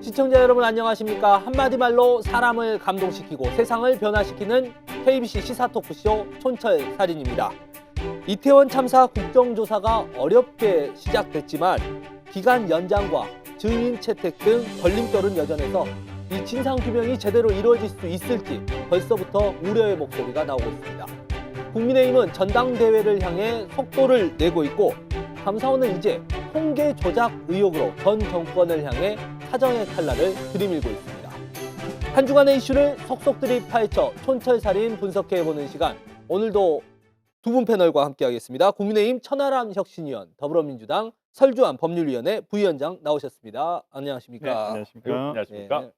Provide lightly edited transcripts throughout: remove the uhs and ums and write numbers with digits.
시청자 여러분 안녕하십니까? 한마디 말로 사람을 감동시키고 세상을 변화시키는 KBC 시사 토크쇼 촌철살인입니다. 이태원 참사 국정조사가 어렵게 시작됐지만 기간 연장과 증인 채택 등 걸림돌은 여전해서 이 진상규명이 제대로 이루어질 수 있을지 벌써부터 우려의 목소리가 나오고 있습니다. 국민의힘은 전당대회를 향해 속도를 내고 있고 감사원은 이제 통계 조작 의혹으로 전 정권을 향해 사정의 칼날을 들이밀고 있습니다. 한 주간의 이슈를 속속들이 파헤쳐 촌철살인 분석해보는 시간, 오늘도 두 분 패널과 함께하겠습니다. 국민의힘 천하람 혁신위원, 더불어민주당 설주환 법률위원회 부위원장 나오셨습니다. 안녕하십니까? 네, 안녕하십니까? 안녕하십니까? 네.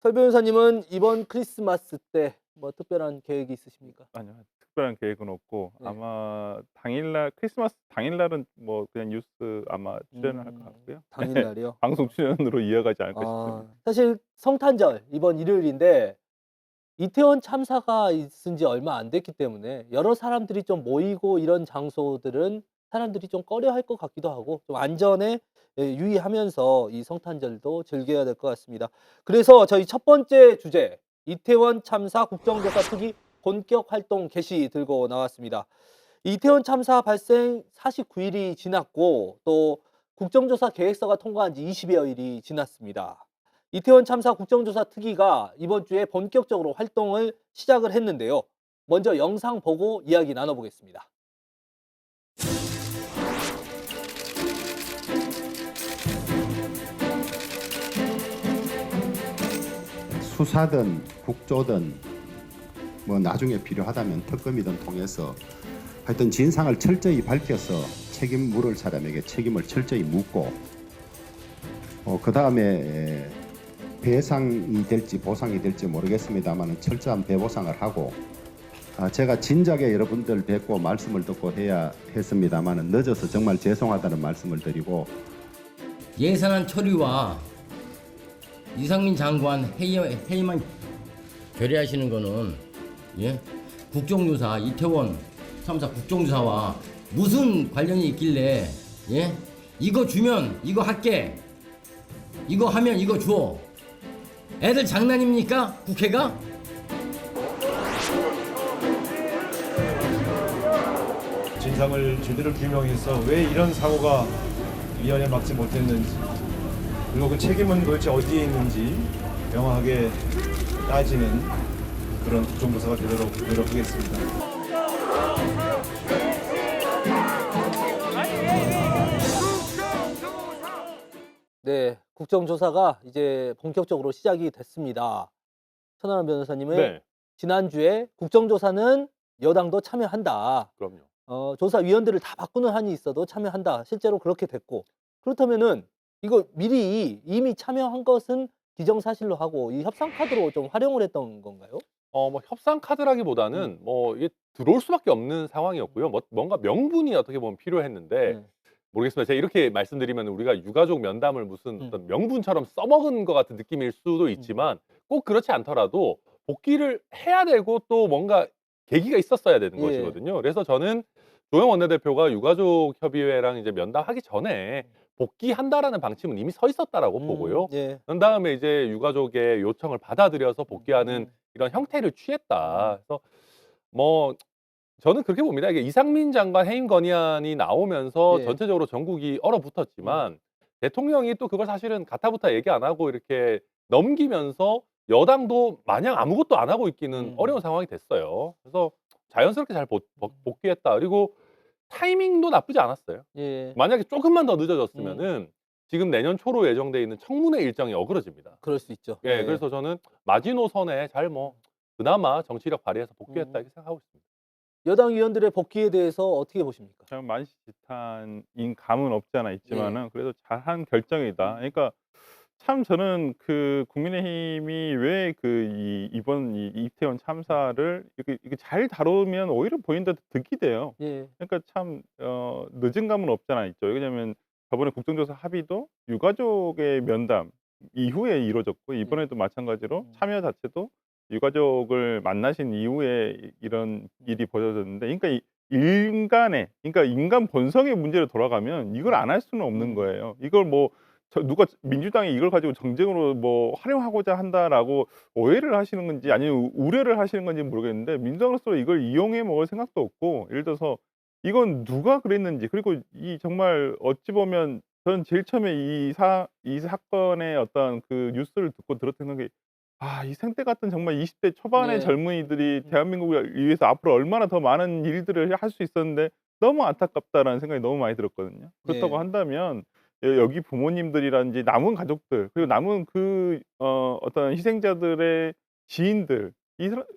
설 변호사님은 이번 크리스마스 때 뭐 특별한 계획이 있으십니까? 아니요, 특별한 계획은 없고 네. 아마 당일날 크리스마스 당일날은 뭐 그냥 뉴스 아마 출연을 할 것 같고요. 당일날이요? 방송 출연으로 이어가지 않을까 싶습니다. 사실 성탄절 이번 일요일인데 이태원 참사가 있은 지 얼마 안 됐기 때문에 여러 사람들이 좀 모이고 이런 장소들은 사람들이 좀 꺼려할 것 같기도 하고 좀 안전에 유의하면서 이 성탄절도 즐겨야 될 것 같습니다. 그래서 저희 첫 번째 주제 이태원 참사 국정조사 특위 본격 활동 개시 들고 나왔습니다. 이태원 참사 발생 49일이 지났고 또 국정조사 계획서가 통과한 지 20여일이 지났습니다. 이태원 참사 국정조사 특위가 이번 주에 본격적으로 활동을 시작을 했는데요. 먼저 영상 보고 이야기 나눠보겠습니다. 수사든 국조든 뭐 나중에 필요하다면 특검이든 통해서 하여튼 진상을 철저히 밝혀서 책임 물을 사람에게 책임을 철저히 묻고 그 다음에 배상이 될지 보상이 될지 모르겠습니다만 철저한 배보상을 하고 제가 진작에 여러분들 뵙고 말씀을 듣고 해야 했습니다만 늦어서 정말 죄송하다는 말씀을 드리고 예산안 처리와 이상민 장관 회의만 결의하시는 거는 국정조사 이태원 참사 국정조사와 무슨 관련이 있길래 이거 주면 이거 할게 이거 하면 이거 줘 애들 장난입니까 국회가? 진상을 제대로 규명해서 왜 이런 사고가 미연에 막지 못했는지, 그리고 그 책임은 도대체 어디에 있는지 명확하게 따지는 그런 국정조사가 되도록 노력하겠습니다. 네, 국정조사가 이제 본격적으로 시작이 됐습니다. 천하람 변호사님은 네, 지난주에 국정조사는 여당도 참여한다. 그럼요. 조사위원들을 다 바꾸는 한이 있어도 참여한다. 실제로 그렇게 됐고. 그렇다면은 이거 미리 이미 참여한 것은 기정사실로 하고 이 협상 카드로 좀 활용을 했던 건가요? 뭐 협상 카드라기보다는 뭐 이게 들어올 수밖에 없는 상황이었고요. 뭔가 명분이 어떻게 보면 필요했는데 네. 모르겠습니다. 제가 이렇게 말씀드리면 우리가 유가족 면담을 무슨 어떤 명분처럼 써먹은 것 같은 느낌일 수도 있지만 꼭 그렇지 않더라도 복귀를 해야 되고 또 뭔가 계기가 있었어야 되는 예. 것이거든요. 그래서 저는 조영 원내대표가 유가족 협의회랑 이제 면담하기 전에 복귀한다라는 방침은 이미 서 있었다라고 보고요. 예. 그런 다음에 이제 유가족의 요청을 받아들여서 복귀하는 이런 형태를 취했다. 그래서 뭐 저는 그렇게 봅니다. 이게 이상민 장관 해임 건의안이 나오면서 예. 전체적으로 전국이 얼어붙었지만 대통령이 또 그걸 사실은 가타부타 얘기 안 하고 이렇게 넘기면서 여당도 마냥 아무것도 안 하고 있기는 어려운 상황이 됐어요. 그래서 자연스럽게 잘 복귀했다. 그리고 타이밍도 나쁘지 않았어요. 예. 만약에 조금만 더 늦어졌으면은 지금 내년 초로 예정돼 있는 청문회 일정이 어그러집니다. 그럴 수 있죠. 예, 그래서 저는 마지노선에 잘 그나마 정치력 발휘해서 복귀했다 이렇게 생각하고 있습니다. 여당 의원들의 복귀에 대해서 어떻게 보십니까? 참 만시지탄인 감은 없지 않아 있지만은 그래도 잘한 결정이다. 그러니까 참 저는 그 국민의힘이 왜 이번 이태원 참사를 이렇게 잘 다루면 오히려 본인들 득이 돼요. 예. 그러니까 참 늦은 감은 없지 않아 있죠. 왜냐하면 저번에 국정조사 합의도 유가족의 면담 이후에 이루어졌고 이번에도 마찬가지로 참여 자체도 유가족을 만나신 이후에 이런 일이 벌어졌는데, 그러니까 그러니까 인간 본성의 문제로 돌아가면 이걸 안 할 수는 없는 거예요. 이걸 뭐 누가 민주당이 이걸 가지고 정쟁으로 뭐 활용하고자 한다라고 오해를 하시는 건지 아니면 우려를 하시는 건지 모르겠는데 민주당으로서 이걸 이용해 먹을 생각도 없고 예를 들어서 이건 누가 그랬는지 그리고 이 정말 어찌 보면 저는 제일 처음에 이 사건의 어떤 그 뉴스를 듣고 들었던 생각이 이 생때 같은 정말 20대 초반의 네. 젊은이들이 대한민국을 위해서 앞으로 얼마나 더 많은 일들을 할 수 있었는데 너무 안타깝다라는 생각이 너무 많이 들었거든요. 그렇다고 네. 한다면 여기 부모님들이라든지 남은 가족들 그리고 남은 어떤 희생자들의 지인들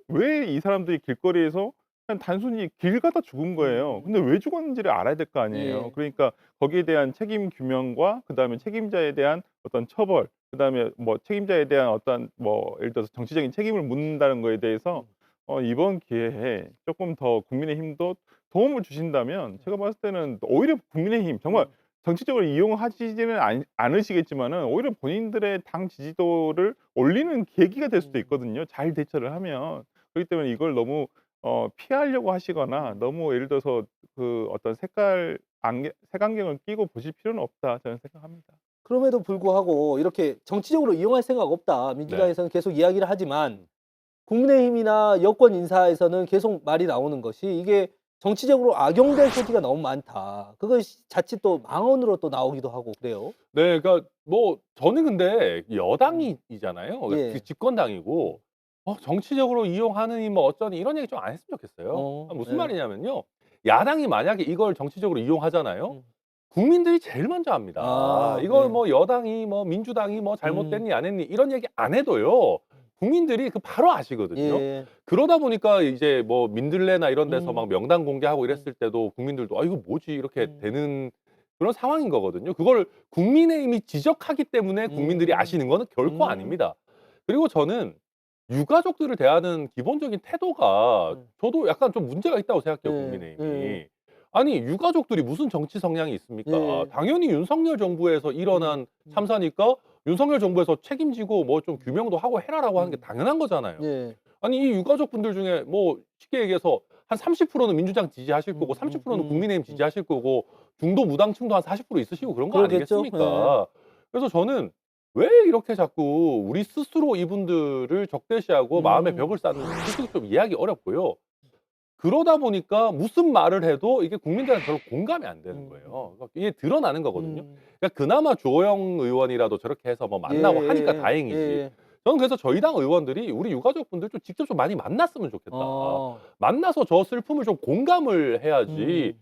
왜 이 사람들이 길거리에서 그냥 단순히 길 가다 죽은 거예요. 근데 왜 죽었는지를 알아야 될 거 아니에요. 예. 그러니까 거기에 대한 책임 규명과 그다음에 책임자에 대한 어떤 처벌 그다음에 뭐 책임자에 대한 어떤 뭐 예를 들어서 정치적인 책임을 묻는다는 거에 대해서 이번 기회에 쪼끔 더 국민의힘도 도움을 주신다면 제가 봤을 때는 오히려 국민의힘 정말 정치적으로 이용하시지는 않으시겠지만은 오히려 본인들의 당 지지도를 올리는 계기가 될 수도 있거든요, 잘 대처를 하면. 그렇기 때문에 이걸 너무 피하려고 하시거나 너무 예를 들어서 그 어떤 색안경을 끼고 보실 필요는 없다 저는 생각합니다. 그럼에도 불구하고 이렇게 정치적으로 이용할 생각 없다. 민주당에서는 계속 이야기를 하지만 국민의힘이나 여권 인사에서는 계속 말이 나오는 것이 이게 정치적으로 악용될 소지가 너무 많다. 그것이 자칫 또 망언으로 또 나오기도 하고 그래요. 네, 그러니까 뭐 저는 근데 여당이잖아요. 예. 그 집권당이고 정치적으로 이용하느니 뭐 어쩌니 이런 얘기 좀 안 했으면 좋겠어요. 무슨 예. 말이냐면요. 야당이 만약에 이걸 정치적으로 이용하잖아요. 음. 국민들이 제일 먼저 합니다. 이걸 네. 뭐 여당이 뭐 민주당이 뭐 잘못됐니 안 했니 이런 얘기 안 해도요. 국민들이 그 바로 아시거든요. 예. 그러다 보니까 이제 뭐 민들레나 이런 데서 음. 막 명단 공개하고 이랬을 때도 국민들도 '아 이거 뭐지?' 이렇게 음. 되는 그런 상황인 거거든요. 그걸 국민의힘이 지적하기 때문에 국민들이 아시는 거는 결코 아닙니다. 그리고 저는 유가족들을 대하는 기본적인 태도가 저도 약간 좀 문제가 있다고 생각해요, 예. 국민의힘이. 예. 아니 유가족들이 무슨 정치 성향이 있습니까? 예. 당연히 윤석열 정부에서 일어난 참사니까 윤석열 정부에서 책임지고 뭐 좀 규명도 하고 해라라고 하는 게 당연한 거잖아요. 예. 아니 이 유가족분들 중에 뭐 쉽게 얘기해서 한 30%는 민주당 지지하실 거고 30%는 국민의힘 지지하실 거고 중도 무당층도 한 40% 있으시고 그런 거 그러겠죠. 아니겠습니까? 그래서 저는 왜 이렇게 자꾸 우리 스스로 이분들을 적대시하고 마음의 벽을 쌓는지 솔직히 좀 이해하기 어렵고요. 그러다 보니까 무슨 말을 해도 이게 국민들한테 별로 공감이 안 되는 거예요. 그러니까 이게 드러나는 거거든요. 그러니까 그나마 주호영 의원이라도 저렇게 해서 뭐 만나고 하니까 다행이지. 예. 저는 그래서 저희 당 의원들이 우리 유가족분들 좀 직접 좀 많이 만났으면 좋겠다. 만나서 저 슬픔을 좀 공감을 해야지.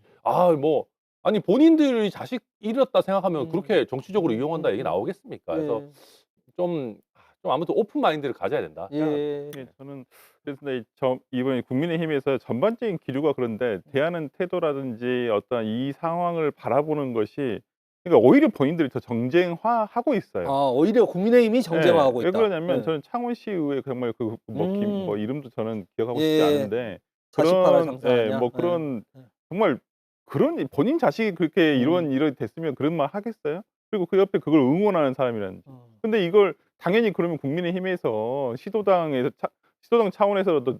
뭐 아니 본인들이 자식 잃었다 생각하면 그렇게 정치적으로 이용한다 얘기 나오겠습니까? 그래서 좀 아무튼 오픈 마인드를 가져야 된다. 예. 예, 저는 그래서 이번에 국민의힘에서 전반적인 기류가 그런데 대하는 태도라든지 어떤 이 상황을 바라보는 것이 그러니까 오히려 본인들이 더 정쟁화하고 있어요. 오히려 국민의힘이 정쟁화하고 왜 있다. 그러냐면 예. 저는 창원시의회 정말 뭐 이름도 저는 기억하고 예. 싶지 않은데 자식파라 장사하냐. 뭐 그런 정말 그런 본인 자식이 그렇게 이런 됐으면 그런 말 하겠어요? 그리고 그 옆에 그걸 응원하는 사람이라든지. 근데 이걸 당연히 그러면 국민의힘에서 시도당 차원에서도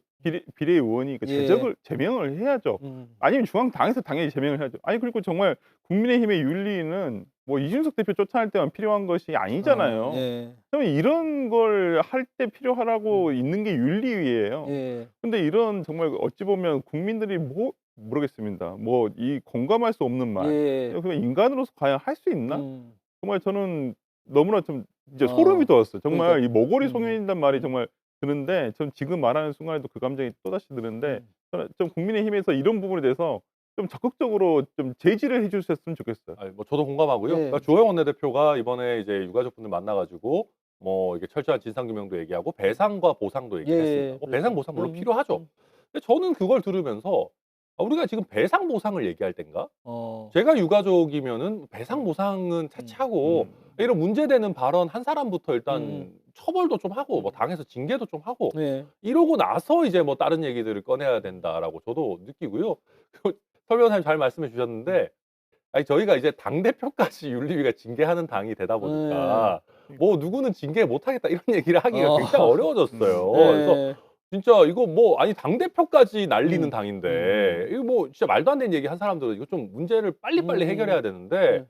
비례의원이 그 예. 제명을 해야죠. 아니면 중앙당에서 당연히 제명을 해야죠. 아니 그리고 정말 국민의힘의 윤리는 뭐 이준석 대표 쫓아낼 때만 필요한 것이 아니잖아요. 예. 그러면 이런 걸 할 때 필요하라고 있는 게 윤리위예요. 예. 근데 이런 정말 어찌 보면 국민들이 모르겠습니다. 뭐 이 공감할 수 없는 말. 예. 그냥 인간으로서 과연 할 수 있나? 정말 저는 너무나 좀 이제 어. 소름이 돋았어요. 정말 그러니까. 이 모골이 송연이란 말이 정말 드는데 전 지금 말하는 순간에도 그 감정이 또다시 드는데 저는 좀 국민의힘에서 이런 부분에 대해서 좀 적극적으로 좀 제지를 해주셨으면 좋겠어요. 뭐 저도 공감하고요. 예. 그러니까 주호영 원내대표가 이번에 이제 유가족분들 만나가지고 뭐 이게 철저한 진상규명도 얘기하고 배상과 보상도 얘기했습니다. 뭐 배상 보상 물론 필요하죠. 근데 저는 그걸 들으면서 우리가 지금 배상 보상을 얘기할 땐가? 제가 유가족이면은 배상 보상은 차치하고 이런 문제되는 발언 한 사람부터 일단 처벌도 좀 하고 뭐 당에서 징계도 좀 하고 예. 이러고 나서 이제 뭐 다른 얘기들을 꺼내야 된다라고 저도 느끼고요. 그리고 설 변호사님 잘 말씀해 주셨는데 아니 저희가 이제 당대표까지 윤리위가 징계하는 당이 되다 보니까 뭐 누구는 징계 못하겠다 이런 얘기를 하기가 굉장히 어려워졌어요. 그래서 진짜 이거 뭐 아니 당대표까지 날리는 당인데 이거 뭐 진짜 말도 안 되는 얘기 한 사람들은 이거 좀 문제를 빨리빨리 해결해야 되는데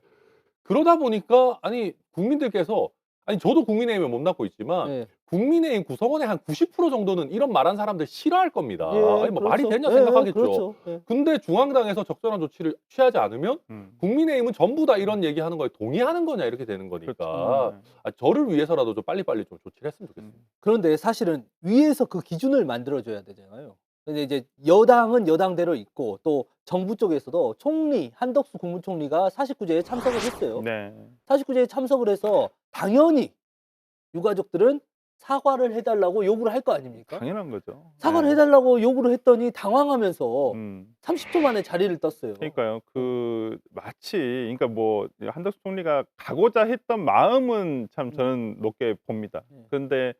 그러다 보니까 아니 국민들께서 아니 저도 국민의힘에 몸담고 있지만 예. 국민의힘 구성원의 한 90% 정도는 이런 말한 사람들 싫어할 겁니다. 예, 아니 뭐 말이 그렇죠. 되냐 예, 생각하겠죠. 그렇죠. 예. 근데 중앙당에서 적절한 조치를 취하지 않으면 국민의힘은 전부 다 이런 얘기하는 거에 동의하는 거냐 이렇게 되는 거니까 그렇죠. 아, 저를 위해서라도 좀 빨리빨리 좀 조치를 했으면 좋겠습니다. 그런데 사실은 위에서 그 기준을 만들어줘야 되잖아요. 근데 이제 여당은 여당대로 있고 또 정부 쪽에서도 총리 한덕수 국무총리가 49제에 참석을 했어요. 네. 49제에 참석을 해서 당연히 유가족들은 사과를 해달라고 요구를 할 거 아닙니까? 당연한 거죠. 사과를 네. 해달라고 요구를 했더니 당황하면서 음. 30초 만에 자리를 떴어요. 그러니까요. 그 마치 그러니까 뭐 한덕수 총리가 가고자 했던 마음은 참 저는 높게 봅니다. 네. 그런데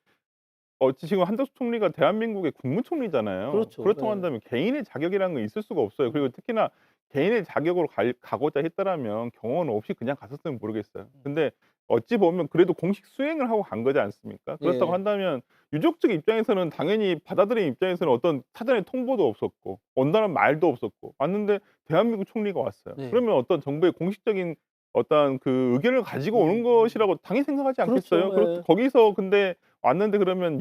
지금 한덕수 총리가 대한민국의 국무총리잖아요. 그렇죠. 그렇다고 네. 한다면 개인의 자격이라는 건 있을 수가 없어요. 그리고 특히나 개인의 자격으로 가고자 했더라면 경호원 없이 그냥 갔었으면 모르겠어요. 근데 어찌 보면 그래도 공식 수행을 하고 간 거지 않습니까? 그렇다고 예. 한다면 유족 측 입장에서는 당연히 받아들인 입장에서는 어떤 사전에 통보도 없었고 온다는 말도 없었고 왔는데 대한민국 총리가 왔어요. 네. 그러면 어떤 정부의 공식적인 어떤 그 의견을 가지고 오는 것이라고 당연히 생각하지 않겠어요? 그렇죠. 예. 거기서 근데 왔는데 그러면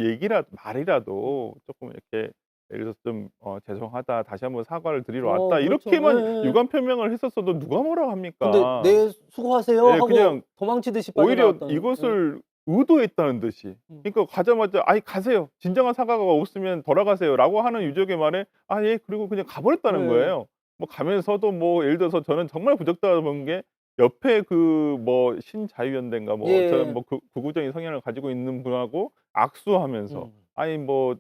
말이라도 조금 이렇게 예를 들어서 좀 "죄송하다. 다시 한번 사과를 드리러 왔다." 그렇죠. 이렇게만 예. 유감 표명을 했었어도 누가 뭐라고 합니까? 근데 네 수고하세요 예, 하고 그냥 도망치듯이 오히려 빠져나왔던. 이것을 의도했다는 듯이 그러니까 가자마자 "아이 가세요. 진정한 사과가 없으면 돌아가세요."라고 하는 유족의 말에 "아 예." 그리고 그냥 가버렸다는 네. 거예요. 뭐 가면서도 뭐 예를 들어서 저는 정말 부적절한 게 옆에 그 뭐 신자유연대인가 뭐 예. 저는 뭐 극우적인 성향을 가지고 있는 분하고 악수하면서 아니 뭐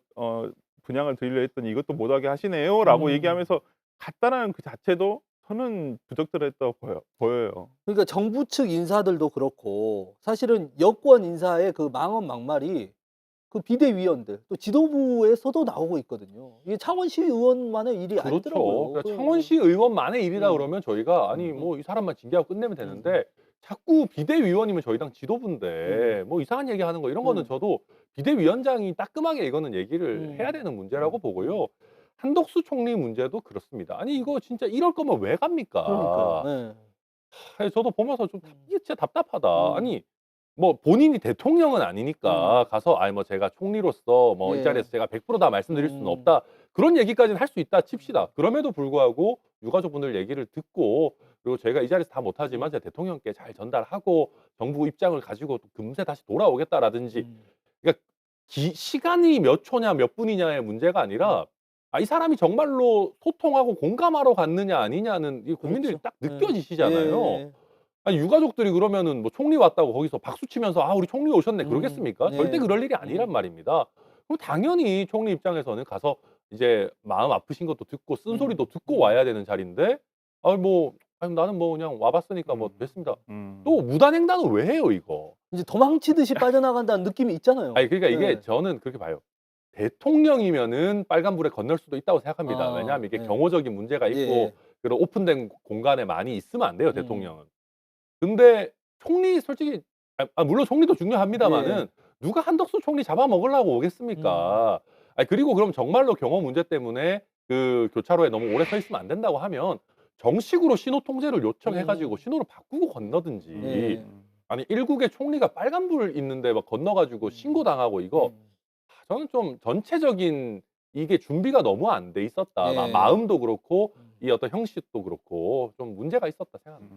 "분양을 드리려 했더니 이것도 못하게 하시네요."라고 얘기하면서 갔다라는 그 자체도 저는 부적절했다고 보여요. 그러니까 정부 측 인사들도 그렇고 사실은 여권 인사의 그 망언 막말이 그 비대위원들 또 지도부에서도 나오고 있거든요. 이게 창원시 의원만의 일이 그렇죠. 아니더라고요. 그러니까 창원시 의원만의 일이다 음. 그러면 저희가 아니 뭐 이 사람만 징계하고 끝내면 되는데 자꾸 비대위원이면 저희 당 지도부인데 뭐 이상한 얘기하는 거 이런 거는 저도 비대위원장이 따끔하게 이거는 얘기를 해야 되는 문제라고 보고요. 한덕수 총리 문제도 그렇습니다. 아니 이거 진짜 이럴 거면 왜 갑니까? 그러니까. 예. 아니 저도 보면서 좀 이게 진짜 답답하다. 음. 아니 뭐 본인이 대통령은 아니니까 가서 아이 뭐 제가 총리로서 뭐 이 예. 자리에서 제가 100% 다 말씀드릴 수는 음. 없다. 그런 얘기까지는 할 수 있다 칩시다. 그럼에도 불구하고 유가족분들 얘기를 듣고 그리고 저희가 이 자리에서 다 못하지만 제가 대통령께 잘 전달하고 정부 입장을 가지고 또 금세 다시 돌아오겠다라든지 그러니까 시간이 몇 초냐 몇 분이냐의 문제가 아니라 아, 이 사람이 정말로 소통하고 공감하러 갔느냐 아니냐는 이 국민들이 그렇죠. 딱 예. 느껴지시잖아요. 예. 아니 유가족들이 그러면은 뭐 총리 왔다고 거기서 박수 치면서 "아 우리 총리 오셨네." 그러겠습니까? 네. 절대 그럴 일이 아니란 말입니다. 그럼 당연히 총리 입장에서는 가서 이제 마음 아프신 것도 듣고 쓴소리도 듣고 와야 되는 자리인데 아니 뭐 "아니 나는 뭐 그냥 와 봤으니까 뭐 됐습니다." 또 무단횡단을 왜 해요 이거? 이제 도망치듯이 빠져나간다는 느낌이 있잖아요. 아니 그러니까 이게 예. 저는 그렇게 봐요. 대통령이면은 빨간불에 건널 수도 있다고 생각합니다. 아, 왜냐하면 이게 네. 경호적인 문제가 있고 예. 그런 오픈된 공간에 많이 있으면 안 돼요 대통령은. 근데 총리 솔직히 물론 총리도 중요합니다마는 예. 누가 한덕수 총리 잡아먹으려고 오겠습니까? 아니 그리고 그럼 정말로 경호 문제 때문에 그 교차로에 너무 오래 서 있으면 안 된다고 하면 정식으로 신호 통제를 요청해 가지고 신호를 바꾸고 건너든지 네. 아니 일국의 총리가 빨간불 있는데 막 건너 가지고 신고당하고 이거 저는 좀 전체적인 이게 준비가 너무 안 돼 있었다. 네. 마음도 그렇고 이 어떤 형식도 그렇고 좀 문제가 있었다 생각합니다.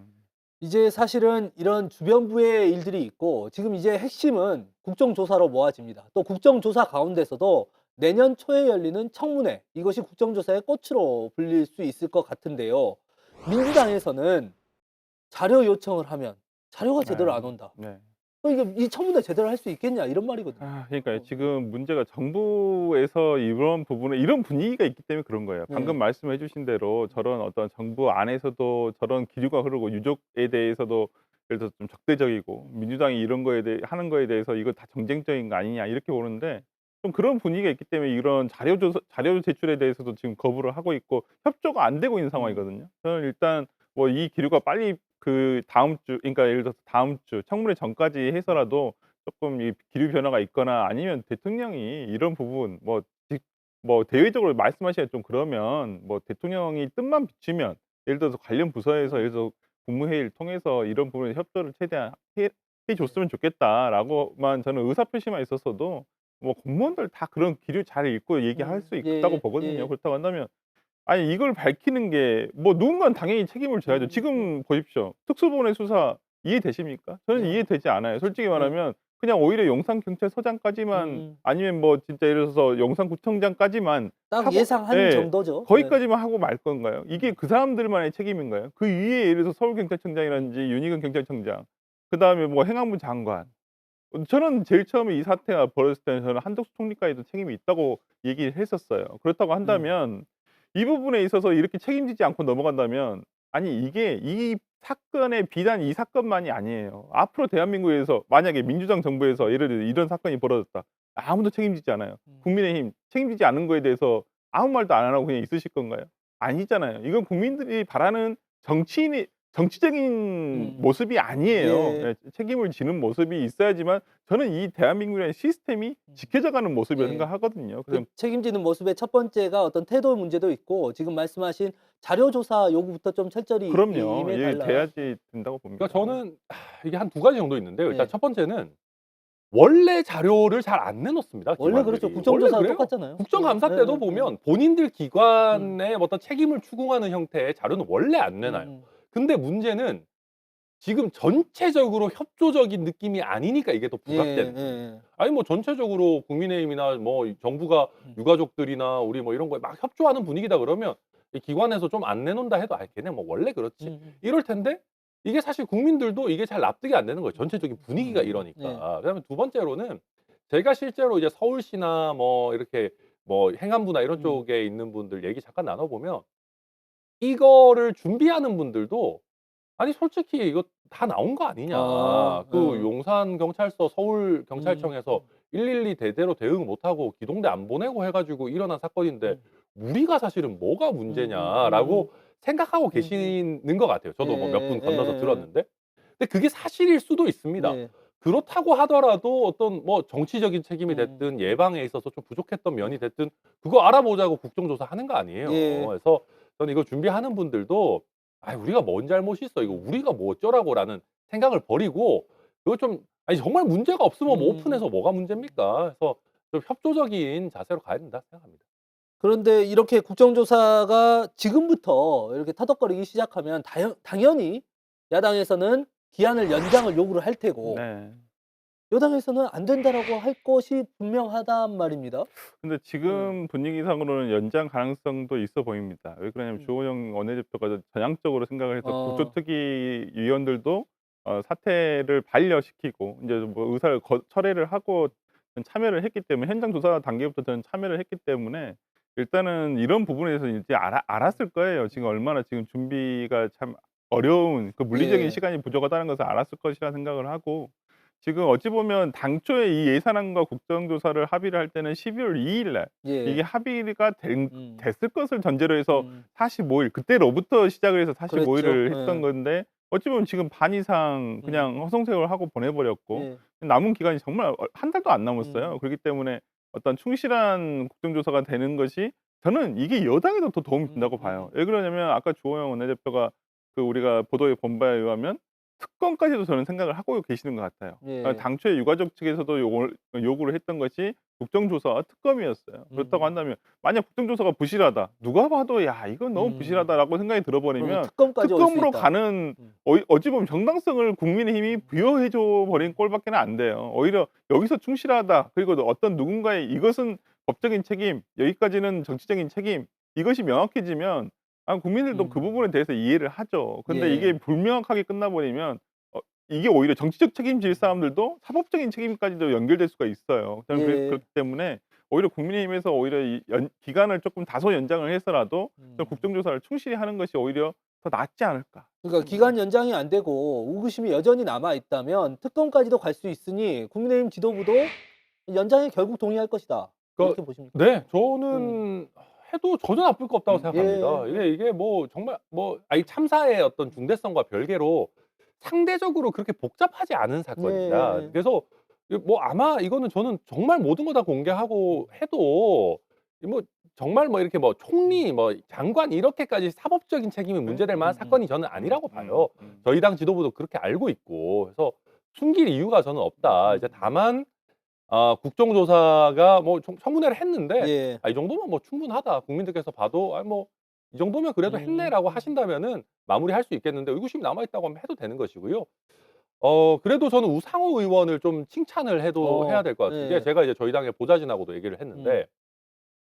이제 사실은 이런 주변부의 일들이 있고 지금 이제 핵심은 국정조사로 모아집니다. 또 국정조사 가운데서도 내년 초에 열리는 청문회 이것이 국정조사의 꽃으로 불릴 수 있을 것 같은데요. 민주당에서는 자료 요청을 하면 자료가 제대로 안 온다. 네. 이게 이 청문회 제대로 할 수 있겠냐 이런 말이거든요. 그러니까요. 지금 문제가 정부에서 이런 부분에 이런 분위기가 있기 때문에 그런 거예요. 방금 말씀해 주신 대로 저런 어떤 정부 안에서도 저런 기류가 흐르고 유족에 대해서도 예를 들어서 좀 적대적이고 민주당이 이런 거에 대해 하는 거에 대해서 이거 다 정쟁적인 거 아니냐 이렇게 보는데 좀 그런 분위기가 있기 때문에 이런 자료 제출에 대해서도 지금 거부를 하고 있고 협조가 안 되고 있는 상황이거든요. 저는 일단 뭐 이 기류가 빨리 그 다음 주 그러니까 예를 들어서 다음 주 청문회 전까지 해서라도 조금 이 기류 변화가 있거나 아니면 대통령이 이런 부분 뭐 대외적으로 말씀하시기가 좀 그러면 뭐 대통령이 뜻만 비추면 예를 들어서 관련 부서에서 예를 들어서 국무회의를 통해서 이런 부분에 협조를 최대한 줬으면 좋겠다라고만 저는 의사표시만 있었어도 뭐 공무원들 다 그런 기류 잘 읽고 얘기할 수 예, 있다고 보거든요. 예. 그렇다고 한다면 아니 이걸 밝히는 게 뭐 누군가는 당연히 책임을 져야죠. 지금 보십시오. 특수본의 수사 이해되십니까? 저는 네. 이해되지 않아요. 솔직히 말하면 그냥 오히려 용산경찰서장까지만 아니면 뭐 진짜 예를 들어서 용산구청장까지만 딱 하고 예상하는 예. 정도죠. 거기까지만 하고 말 건가요? 이게 그 사람들만의 책임인가요? 그 위에 예를 들어서 서울경찰청장이라든지 윤희근 경찰청장, 그다음에 뭐 행안부 장관. 저는 제일 처음에 이 사태가 벌어졌을 때는 저는 한덕수 총리까지도 책임이 있다고 얘기를 했었어요. 그렇다고 한다면 이 부분에 있어서 이렇게 책임지지 않고 넘어간다면 아니 이게 이 사건의 비단 이 사건만이 아니에요. 앞으로 대한민국에서 만약에 민주당 정부에서 예를 들어 이런 사건이 벌어졌다. 아무도 책임지지 않아요. 국민의힘 책임지지 않은 거에 대해서 아무 말도 안 하고 그냥 있으실 건가요? 아니잖아요. 이건 국민들이 바라는 정치적인 모습이 아니에요. 예. 예, 책임을 지는 모습이 있어야지만 저는 이 대한민국이라는 시스템이 지켜져가는 모습이라고 예. 생각하거든요. 그 그래서 책임지는 모습의 첫 번째가 어떤 태도 문제도 있고 지금 말씀하신 자료 조사 요구부터 좀 철저히 그럼요. 임해 예, 달라. 돼야지 된다고 봅니다. 그러니까 저는 이게 한 두 가지 정도 있는데요. 일단 네. 첫 번째는 원래 자료를 잘 안 내놓습니다. 원래 기관들이. 그렇죠. 국정조사 원래 그래요. 똑같잖아요. 국정감사 네, 때도 네, 보면 본인들 기관의 어떤 책임을 추궁하는 형태의 자료는 원래 안 내놔요. 근데 문제는 지금 전체적으로 협조적인 느낌이 아니니까 이게 더 부각되는 거예요. 아니 뭐 전체적으로 국민의힘이나 뭐 정부가 유가족들이나 우리 뭐 이런 거에 막 협조하는 분위기다 그러면 이 기관에서 좀 안 내놓는다 해도 아 걔네 뭐 원래 그렇지 이럴 텐데 이게 사실 국민들도 이게 잘 납득이 안 되는 거예요. 전체적인 분위기가 이러니까. 네. 그다음에 두 번째로는 제가 실제로 이제 서울시나 뭐 이렇게 뭐 행안부나 이런 쪽에 있는 분들 얘기 잠깐 나눠보면 이거를 준비하는 분들도 아니 솔직히 이거 다 나온 거 아니냐. 그 용산경찰서 서울경찰청에서 112 대대로 대응 못하고 기동대 안 보내고 해가지고 일어난 사건인데 우리가 사실은 뭐가 문제냐라고 생각하고 계시는 것 같아요. 저도 뭐 몇 분 건너서 들었는데. 근데 그게 사실일 수도 있습니다. 네. 그렇다고 하더라도 어떤 뭐 정치적인 책임이 됐든 예방에 있어서 좀 부족했던 면이 됐든 그거 알아보자고 국정조사 하는 거 아니에요. 예. 그래서 저는 이거 준비하는 분들도 아 우리가 뭔 잘못이 있어 이거 우리가 뭐 어쩌라고라는 생각을 버리고 이거 좀 아니 정말 문제가 없으면 뭐 오픈해서 뭐가 문제입니까? 그래서 좀 협조적인 자세로 가야 된다 생각합니다. 그런데 이렇게 국정조사가 지금부터 이렇게 터덕거리기 시작하면 당연히 야당에서는 기한을 연장을 요구를 할 테고 네. 여당에서는 안 된다라고 할 것이 분명하단 말입니다. 근데 지금 분위기상으로는 연장 가능성도 있어 보입니다. 왜 그러냐면 주호영 원내대표가 전향적으로 생각을 해서 국조특위 위원들도 사퇴를 반려시키고 이제 뭐 의사를 철회를 하고 참여를 했기 때문에 현장 조사 단계부터 저는 참여를 했기 때문에 일단은 이런 부분에 대해서 이제 알았을 거예요. 지금 얼마나 지금 준비가 참 어려운 그 물리적인 예. 시간이 부족하다는 것을 알았을 것이라 생각을 하고 지금 어찌 보면 당초에 이 예산안과 국정조사를 합의를 할 때는 12월 2일 날 예. 이게 합의가 됐을 것을 전제로 해서 45일 그때로부터 시작을 해서 45일을 그랬죠. 했던 예. 건데 어찌 보면 지금 반 이상 그냥 허송세월 하고 보내버렸고 예. 남은 기간이 정말 한 달도 안 남았어요. 그렇기 때문에 어떤 충실한 국정조사가 되는 것이 저는 이게 여당에도 더 도움이 된다고 봐요. 왜 그러냐면 아까 주호영 원내대표가 그 우리가 보도에 본 바에 의하면 특검까지도 저는 생각을 하고 계시는 것 같아요. 예. 당초에 유가족 측에서도 요구를 했던 것이 국정조사와 특검이었어요. 그렇다고 한다면 만약 국정조사가 부실하다. 누가 봐도 야 이건 너무 부실하다라고 생각이 들어버리면 특검까지 올수 특검으로 있다. 가는 어찌 보면 정당성을 국민의힘이 부여해줘 버린 꼴밖에 안 돼요. 오히려 여기서 충실하다. 그리고 어떤 누군가의 이것은 법적인 책임, 여기까지는 정치적인 책임 이것이 명확해지면 국민들도 그 부분에 대해서 이해를 하죠. 근데 예. 이게 불명확하게 끝나버리면 이게 오히려 정치적 책임질 사람들도 사법적인 책임까지도 연결될 수가 있어요. 저는 예. 그렇기 때문에 오히려 국민의힘에서 오히려 이 기간을 조금 다소 연장을 해서라도 좀 국정조사를 충실히 하는 것이 오히려 더 낫지 않을까. 그러니까 기간 연장이 안 되고 의구심이 여전히 남아 있다면 특검까지도 갈 수 있으니 국민의힘 지도부도 연장에 결국 동의할 것이다. 이렇게 보십니까? 네, 저는 해도 전혀 나쁠 거 없다고 생각합니다. 예. 이게 뭐 정말 뭐 아니 참사의 어떤 중대성과 별개로 상대적으로 그렇게 복잡하지 않은 사건이다. 예. 그래서 뭐 아마 이거는 저는 정말 모든 거 다 공개하고 해도 뭐 정말 뭐 이렇게 뭐 총리 뭐 장관 이렇게까지 사법적인 책임이 문제될 만한 사건이 저는 아니라고 봐요. 저희 당 지도부도 그렇게 알고 있고 그래서 숨길 이유가 저는 없다. 이제 다만 국정조사가 뭐 청문회를 했는데 예. 이 정도면 뭐 충분하다. 국민들께서 봐도 뭐 이 정도면 그래도 했네라고 하신다면은 마무리할 수 있겠는데 의구심이 남아 있다고 하면 해도 되는 것이고요. 그래도 저는 우상호 의원을 좀 칭찬을 해도 해야 될 것 같은 게 예. 제가 이제 저희 당의 보좌진하고도 얘기를 했는데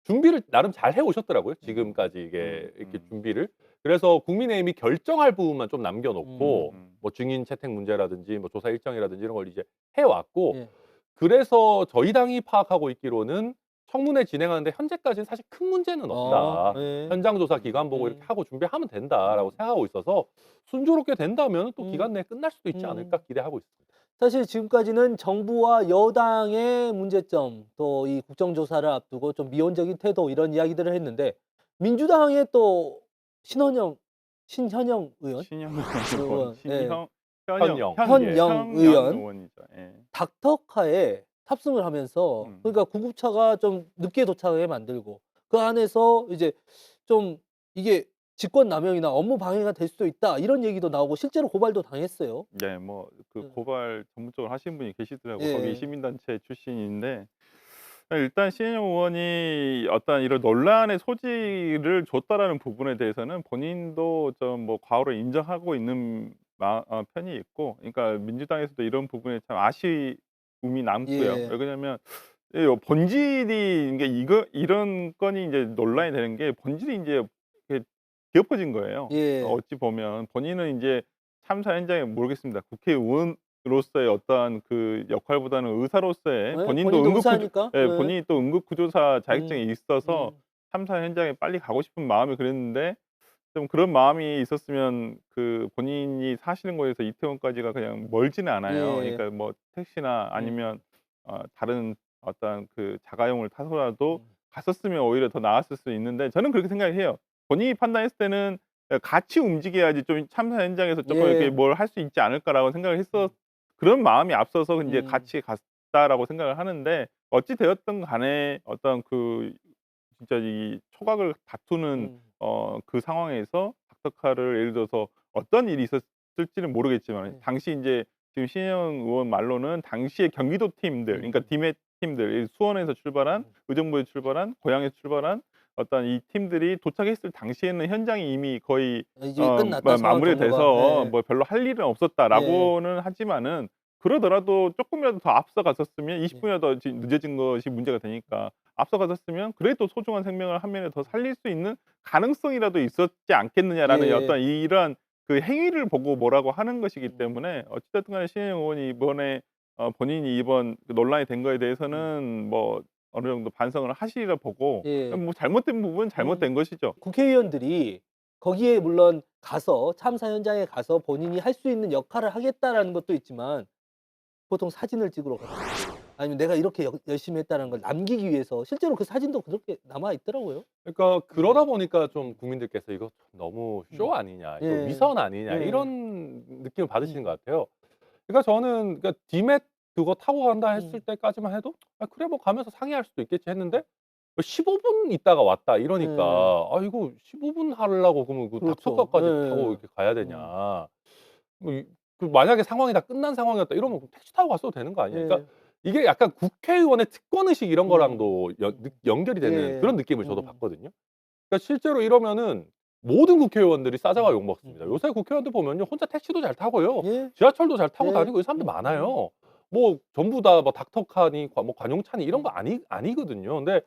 준비를 나름 잘 해 오셨더라고요. 지금까지 이게 이렇게 준비를. 그래서 국민의힘이 결정할 부분만 좀 남겨 놓고 뭐 증인 채택 문제라든지 뭐 조사 일정이라든지 이런 걸 이제 해 왔고 예. 그래서 저희 당이 파악하고 있기로는 청문회 진행하는데 현재까지는 사실 큰 문제는 없다. 예. 현장 조사 기간 보고 이렇게 하고 준비하면 된다라고 생각하고 있어서 순조롭게 된다면 또 기간 내에 끝날 수도 있지 않을까 기대하고 있습니다. 사실 지금까지는 정부와 여당의 문제점, 또 이 국정조사를 앞두고 좀 미온적인 태도 이런 이야기들을 했는데 민주당의 또 신현영 의원, 신영 의원, 예. 현영 의원. 의원이죠. 예. 닥터카에 탑승을 하면서 그러니까 구급차가 좀 늦게 도착하게 만들고 그 안에서 이제 좀 이게 직권남용이나 업무 방해가 될 수도 있다 이런 얘기도 나오고 실제로 고발도 당했어요. 네, 뭐 그 고발 전문적으로 하신 분이 계시더라고요. 예. 거기 시민단체 출신인데 일단 신현영 의원이 어떤 이런 논란의 소지를 줬다라는 부분에 대해서는 본인도 좀 뭐 과오를 인정하고 있는 편이 있고, 그러니까 민주당에서도 이런 부분에 참 아쉬움이 남고요. 예. 왜냐하면 본질이 이런 건이 이제 논란이 되는 게 본질이 이제 이렇게 겹어진 거예요. 예. 어찌 보면 본인은 이제 참사 현장에 모르겠습니다. 국회의원으로서의 어떠한 그 역할보다는 의사로서의 예? 본인도 의사니까. 예, 본인이 또 응급구조사 자격증이 있어서 음. 참사 현장에 빨리 가고 싶은 마음이 그랬는데 좀 그런 마음이 있었으면 그 본인이 사시는 곳에서 이태원까지가 그냥 멀지는 않아요. 예. 그러니까 뭐 택시나 아니면 다른 어떤 그 자가용을 타서라도 갔었으면 오히려 더 나았을 수 있는데 저는 그렇게 생각해요. 본인이 판단했을 때는 같이 움직여야지 좀 참사 현장에서 조금 예. 이렇게 뭘 할 수 있지 않을까라고 생각을 했었. 그런 마음이 앞서서 이제 같이 갔다라고 생각을 하는데 어찌 되었든 간에 어떤 그 진짜 이 초각을 다투는 그 상황에서 닥터카를 예를 들어서 어떤 일이 있었을지는 모르겠지만 당시 이제 지금 신현영 의원 말로는 당시에 경기도 팀들, 그러니까 디메 팀들, 수원에서 출발한 의정부에서 출발한 고향에서 출발한 어떤 이 팀들이 도착했을 당시에는 현장이 이미 거의 이제 끝났다. 마무리가 돼서 예. 뭐 별로 할 일은 없었다라고는 하지만은 그러더라도 조금이라도 더 앞서갔었으면 20분이라도 더 늦어진 것이 문제가 되니까 앞서갔었으면 그래도 소중한 생명을 한 명이라도 더 살릴 수 있는 가능성이라도 있었지 않겠느냐라는 예. 어떤 이러한 그 행위를 보고 뭐라고 하는 것이기 때문에 어찌 됐든 간에 신현영 의원이 이번에 본인이 이번 그 논란이 된 거에 대해서는 뭐 어느 정도 반성을 하시리라 보고 예. 뭐 잘못된 부분은 잘못된 것이죠. 국회의원들이 거기에 물론 가서 참사 현장에 가서 본인이 할 수 있는 역할을 하겠다라는 것도 있지만 보통 사진을 찍으러 가고 아니면 내가 이렇게 열심히 했다는 걸 남기기 위해서 실제로 그 사진도 그렇게 남아 있더라고요. 그러니까 그러다 보니까 좀 국민들께서 이거 좀 너무 쇼 아니냐, 이거 예. 위선 아니냐 예. 이런 느낌을 받으시는 것 같아요. 그러니까 저는 그러니까 디맷 그거 타고 간다 했을 때까지만 해도 그래 뭐 가면서 상의할 수도 있겠지 했는데 15분 있다가 왔다 이러니까 이거 15분 하려고 그러면 그 그렇죠. 닥터카까지 예. 타고 이렇게 가야 되냐. 뭐 그 만약에 상황이 다 끝난 상황이었다 이러면 택시 타고 갔어도 되는 거 아니에요. 예. 그러니까 이게 약간 국회의원의 특권의식 이런 거랑도 연결이 되는 예. 그런 느낌을 저도 받거든요. 그러니까 실제로 이러면은 모든 국회의원들이 싸잡아 욕먹습니다. 요새 국회의원들 보면요. 혼자 택시도 잘 타고요. 예. 지하철도 잘 타고 예. 다니고 이 사람들 많아요. 뭐 전부 다 뭐 닥터카니 뭐 관용차니 이런 거 아니거든요. 근데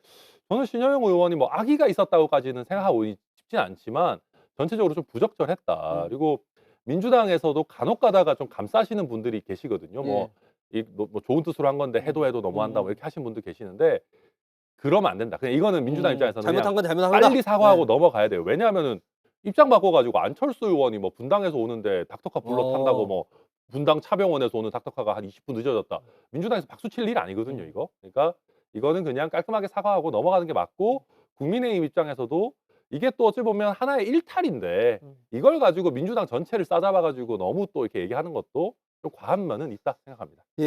저는 신현영 의원이 뭐 악의가 있었다고까지는 생각하고 싶진 않지만 전체적으로 좀 부적절했다. 그리고 민주당에서도 간혹 가다가 좀 감싸시는 분들이 계시거든요. 뭐 좋은 뜻으로 한 건데 해도 너무한다 뭐 이렇게 하신 분도 계시는데 그러면 안 된다. 그냥 이거는 민주당 입장에서는 잘못한 그냥 건 잘못한 거다. 빨리 사과하고 네. 넘어가야 돼요. 왜냐하면은 입장 바꿔가지고 안철수 의원이 뭐 분당에서 오는데 닥터카 불러 탄다고 뭐 분당 차병원에서 오는 닥터카가 한 20분 늦어졌다. 민주당에서 박수 칠 일 아니거든요, 이거. 그러니까 이거는 그냥 깔끔하게 사과하고 넘어가는 게 맞고 국민의힘 입장에서도 이게 또 어찌 보면 하나의 일탈인데 이걸 가지고 민주당 전체를 싸잡아 가지고 너무 또 이렇게 얘기하는 것도 좀 과한 면은 있다 생각합니다.